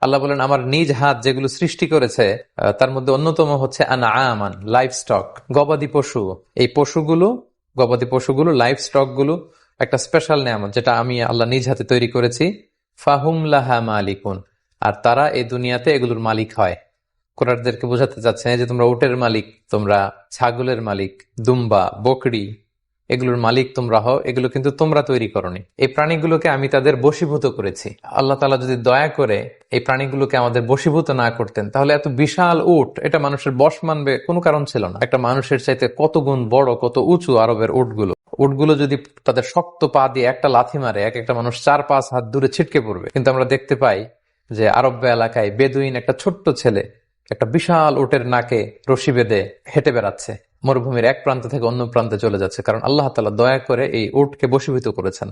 আল্লাহ বলেন আমার নিজ হাত যেগুলো সৃষ্টি করেছে তার মধ্যে অন্যতম হচ্ছে আনআমান, লাইভ স্টক, গবাদি পশু। এই পশুগুলো, গবাদি পশুগুলো, লাইভ স্টক গুলো একটা স্পেশাল নিয়ামত যেটা আমি আল্লাহ নিজ হাতে তৈরি করেছি। ফাহুম লাহা মালিকুন, আর তারা এই দুনিয়াতে এগুলোর মালিক হয়। কোরআনদেরকে বোঝাতে চাচ্ছে যে তোমরা উটের মালিক, তোমরা ছাগলের মালিক, দুম্বা, বকরি, এগুলোর মালিক তোমরা হও, এগুলো কিন্তু তোমরা তৈরি করনি। এই প্রাণীগুলোকে আমি তাদের বশীভূত করেছি। আল্লাহ তাআলা যদি দয়া করে এই প্রাণীগুলোকে আমাদের বশীভূত না করতেন, তাহলে এত বিশাল উট, এটা মানুষের বশ মানবে কোনো কারণ ছিল না। একটা মানুষের চাইতে কত গুণ বড়, কত উঁচু আরবের উটগুলো। উটগুলো যদি তাদের শক্ত পা দিয়ে একটা লাথি মারে, এক একটা মানুষ 4-5 হাত দূরে ছিটকে পড়বে। কিন্তু আমরা দেখতে পাই যে আরব এলাকায় বেদুইন একটা ছোট্ট ছেলে একটা বিশাল উটের নাকে রশি বেঁধে হেঁটে বেড়াচ্ছে, মরুভূমির এক প্রান্ত থেকে অন্য প্রান্তে চলে যাচ্ছে, কারণ আল্লাহ তাআলা দয়া করে এই উটকে বশীভূত করেছেন।